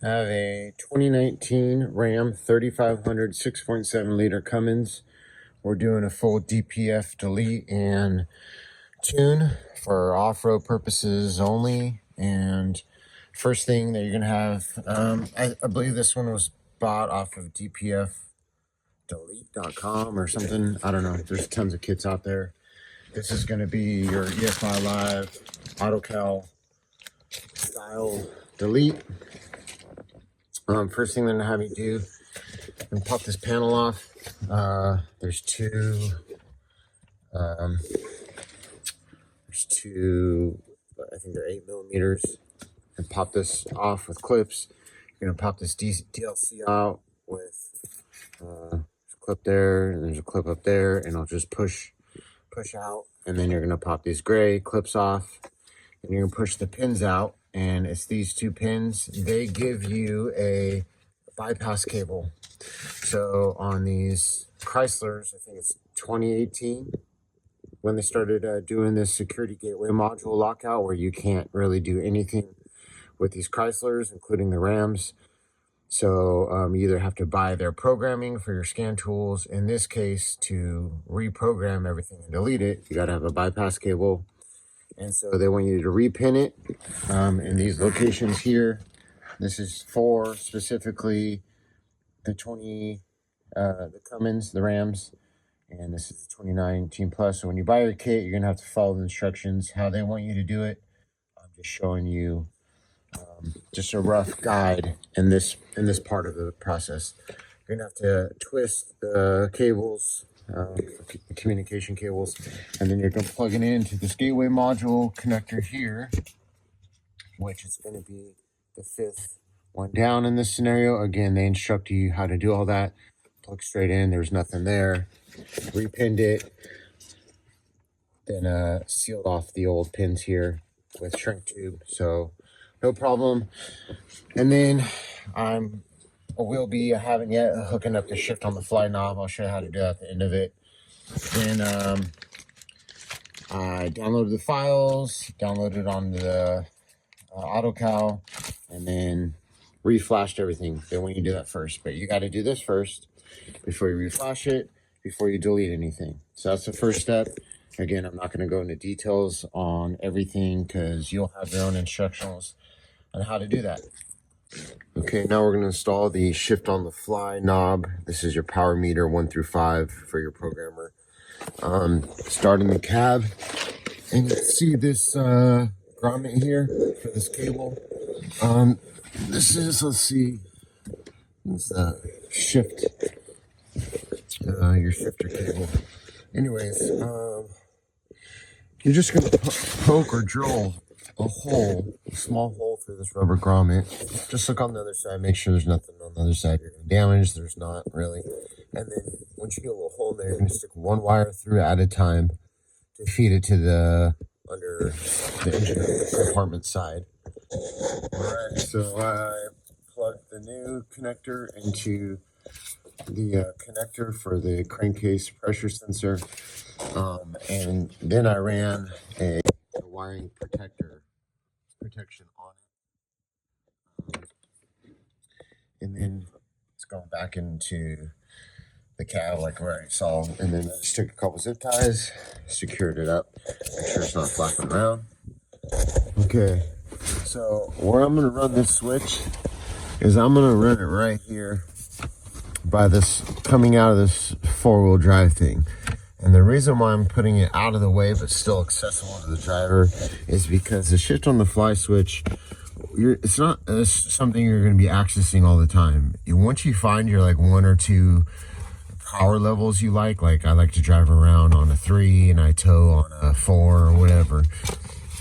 I have a 2019 Ram 3500 6.7 liter Cummins. We're doing a full DPF delete and tune for off-road purposes only. And first thing that you're gonna have, I believe this one was bought off of dpfdelete.com or something. I don't know. There's tons of kits out there. This is gonna be your EFI Live AutoCal style delete. First thing they're gonna have you do, and pop this panel off. There's two, I think they're 8mm, and pop this off with clips. You're gonna pop this DLC out with a clip there, and there's a clip up there, and I'll just push out, and then you're gonna pop these gray clips off, and you're gonna push the pins out, and it's these two pins. They give you a bypass cable. So on these Chryslers, I think it's 2018, when they started doing this security gateway module lockout, where you can't really do anything with these Chryslers, including the Rams. So you either have to buy their programming for your scan tools. In this case, to reprogram everything and delete it, you got to have a bypass cable. And so they want you to repin it in these locations here. This is for specifically the Cummins, the Rams, and this is the 2019 Plus. So when you buy your kit, you're gonna have to follow the instructions how they want you to do it. I'm just showing you just a rough guide in this part of the process. You're gonna have to twist the cables, communication cables, and then you're gonna plug it into this gateway module connector here, which is gonna be the 5th one down in this scenario. Again, they instruct you how to do all that. Plug straight in, there's nothing there. Repinned it, then sealed off the old pins here with shrink tube, so no problem. And then we'll be having hooking up the shift on the fly knob. I'll show you how to do that at the end of it. Then I downloaded the files, downloaded on the AutoCal, and then reflashed everything. They want you to do that first, but you got to do this first before you reflash it, before you delete anything. So that's the first step. Again, I'm not going to go into details on everything because you'll have your own instructions on how to do that. Okay, now we're going to install the shift on the fly knob. This is your power meter 1 through 5 for your programmer. Starting the cab, and you see this grommet here for this cable. This is, let's see, it's the shift, your shifter cable. Anyways, you're just going to poke or drill a small hole through this rubber grommet. Just look on the other side, make sure there's nothing on the other side you're going to damage. There's not really. And then once you get a little hole there, you're going to stick one wire through at a time to feed it to the under the engine compartment side. Alright, so I plugged the new connector into the connector for the crankcase pressure sensor, and then I ran a wiring protection on it, and then it's going back into the cab like where I saw, and then I just took a couple zip ties, secured it up, make sure it's not flapping around. Okay, so where I'm going to run this switch is I'm going to run it right here by this, coming out of this 4-wheel drive thing. And the reason why I'm putting it out of the way but still accessible to the driver is because the shift on the fly switch, it's not something you're going to be accessing all the time. Once you find your like 1 or 2 power levels you like I like to drive around on a 3 and I tow on a 4 or whatever,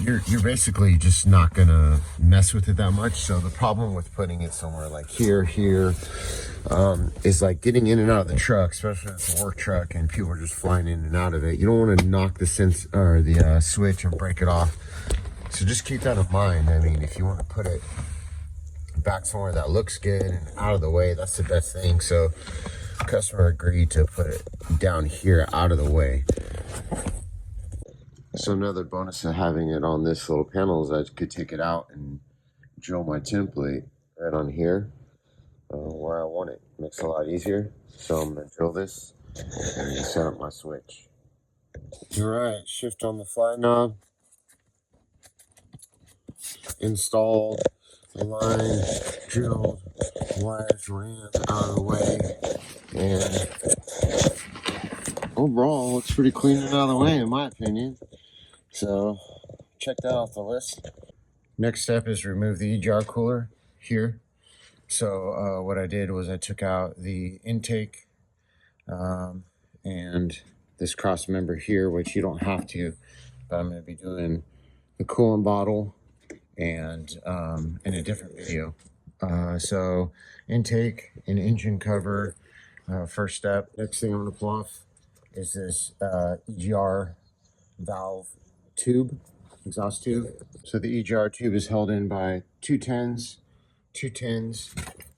you're basically just not gonna mess with it that much. So the problem with putting it somewhere like here is like getting in and out of the truck, especially if it's a work truck and people are just flying in and out of it. You don't want to knock the switch and break it off. So just keep that in mind. I mean, if you want to put it back somewhere that looks good and out of the way, that's the best thing. So customer agreed to put it down here out of the way. So another bonus of having it on this little panel is I could take it out and drill my template right on here where I want it. Makes it a lot easier. So I'm going to drill this and set up my switch. Alright, shift on the fly knob. Installed, aligned, drilled, wires ran out of the way, and overall looks pretty clean and out of the way in my opinion. So check that off the list. Next step is remove the EGR cooler here. So what I did was I took out the intake and this cross member here, which you don't have to, but I'm going to be doing the coolant bottle and in a different video. So intake and engine cover, first step. Next thing I'm going to pull off is this EGR valve tube, exhaust tube. So the EGR tube is held in by two 10s,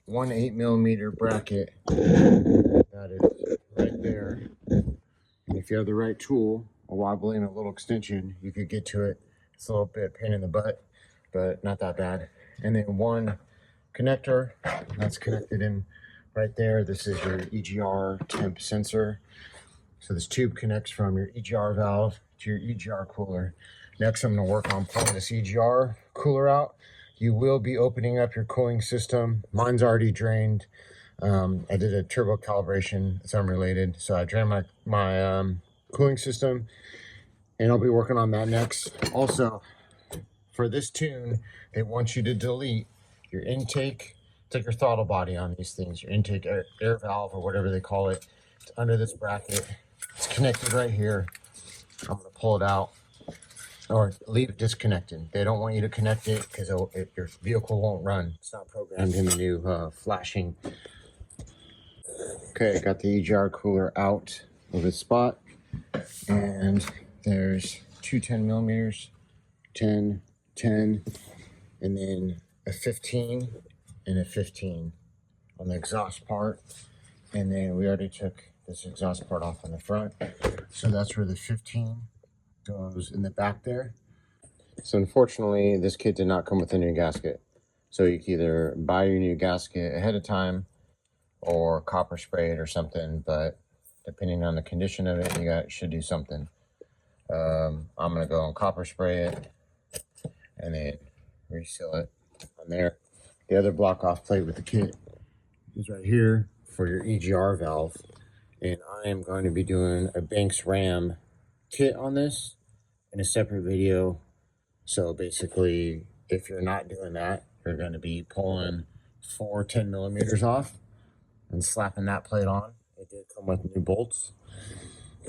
one 8mm bracket. That is right there. And if you have the right tool, a wobbly and a little extension, you could get to it. It's a little bit pain in the butt, but not that bad. And then one connector that's connected in right there. This is your EGR temp sensor. So this tube connects from your EGR valve to your EGR cooler. Next, I'm going to work on pulling this EGR cooler out. You will be opening up your cooling system. Mine's already drained. I did a turbo calibration. It's unrelated. So I drained my cooling system, and I'll be working on that next. Also, for this tune, they want you to delete your intake. It's like your throttle body on these things, your intake air valve or whatever they call it. It's under this bracket. It's connected right here. I'm going to pull it out or leave it disconnected. They don't want you to connect it because your vehicle won't run. It's not programmed in the new flashing. Okay, got the EGR cooler out of its spot, and there's two 10mm, 10, 10, and then a 15 and a 15 on the exhaust part. And then we already took this exhaust part off on the front, so that's where the 15 goes in the back there. So unfortunately, this kit did not come with a new gasket. So you can either buy your new gasket ahead of time or copper spray it or something, but depending on the condition of it, you should do something. I'm gonna go and copper spray it and then reseal it on there. The other block off plate with the kit is right here for your EGR valve, and I am going to be doing a Banks Ram kit on this in a separate video. So basically, if you're not doing that, you're going to be pulling 4 10mm off and slapping that plate on. It did come with new bolts,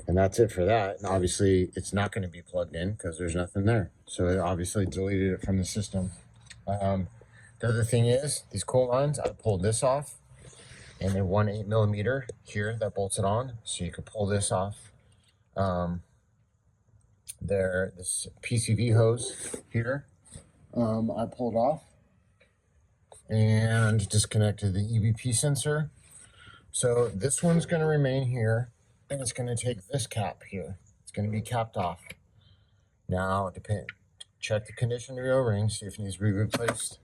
and that's it for that. And obviously, it's not going to be plugged in because there's nothing there. So it obviously deleted it from the system. The other thing is, these cool lines, I pulled this off, and then one 8mm here that bolts it on. So you could pull this off. This PCV hose here, I pulled off and disconnected the EBP sensor. So this one's going to remain here, and it's going to take this cap here. It's going to be capped off. Now, check the condition of your O-ring, see if it needs to be replaced.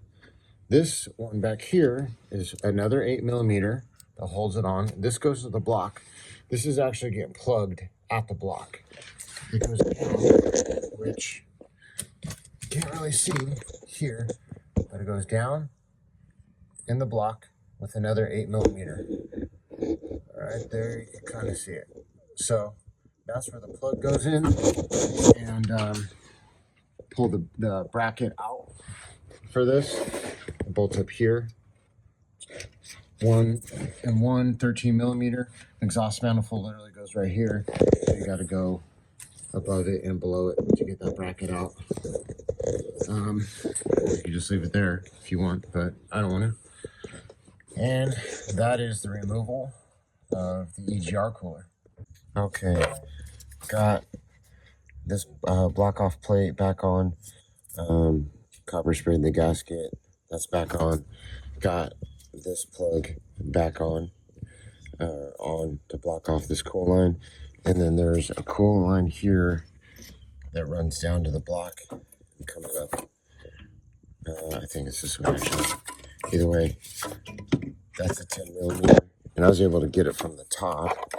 This one back here is another 8mm that holds it on. This goes to the block. This is actually getting plugged at the block. It goes down, which you can't really see here, but it goes down in the block with another 8mm. Right there, you can kind of see it. So that's where the plug goes in, and pull the bracket out for this. It bolts up here. One 13mm exhaust manifold literally goes right here. So you got to go above it and below it to get that bracket out. Or you can just leave it there if you want, but I don't want to. And that is the removal of the EGR cooler. Okay, got this block off plate back on. Copper sprayed the gasket, that's back on. Got this plug back on to block off this cool line. And then there's a cool line here that runs down to the block and comes up. I think it's this one actually. Either way, that's a 10 millimeter, and I was able to get it from the top,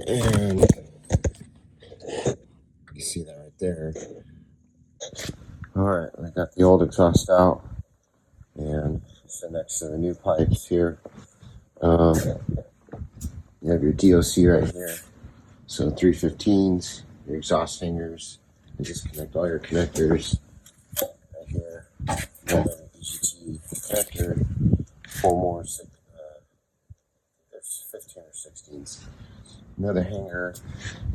and you see that right there. All right, I got the old exhaust out, and so next to the new pipes here, you have your DOC right here. So 315s, your exhaust hangers, and disconnect all your connectors right here. Another EGT connector, four more, there's 15 or 16s. Another hanger,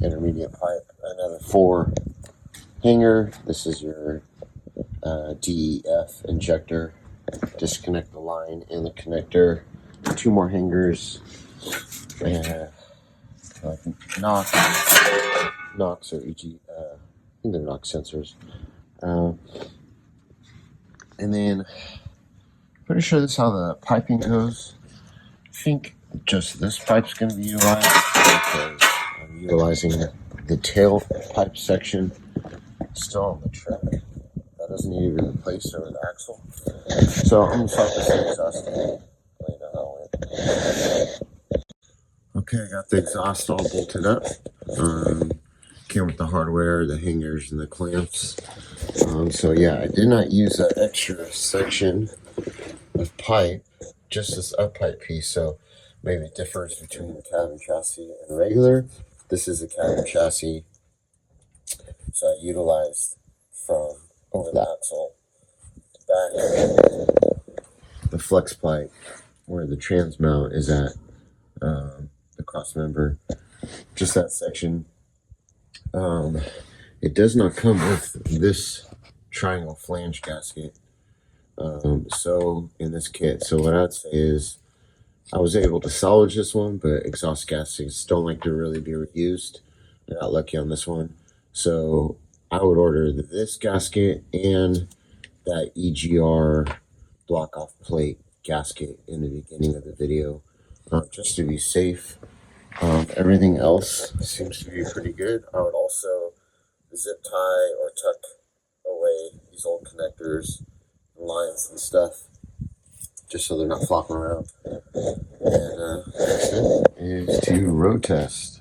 intermediate pipe, another 4 hanger. This is your DEF injector. Disconnect the line and the connector. 2 more hangers, and Knox or EG, I think they're Knox sensors. And then, pretty sure this is how the piping goes. I think just this pipe's going to be utilized because I'm utilizing the tail pipe section still on the truck. That doesn't need to be replaced over the axle. So I'm going to start this exhaust tank. Okay, I got the exhaust all bolted up. Came with the hardware, the hangers, and the clamps. So yeah, I did not use that extra section of pipe, just this up pipe piece. So maybe it differs between the cabin chassis and regular. This is a cabin chassis, so I utilized from over the axle back the flex pipe where the trans mount is at, the cross member, just that section. It does not come with this triangle flange gasket. So in this kit, so what I'd say is I was able to salvage this one, but exhaust gaskets don't like to really be reused. I got lucky on this one. So I would order this gasket and that EGR block off plate gasket in the beginning of the video, just to be safe. Everything else seems to be pretty good. I would also zip tie or tuck away these old connectors and lines and stuff, just so they're not flopping around. And next is to road test.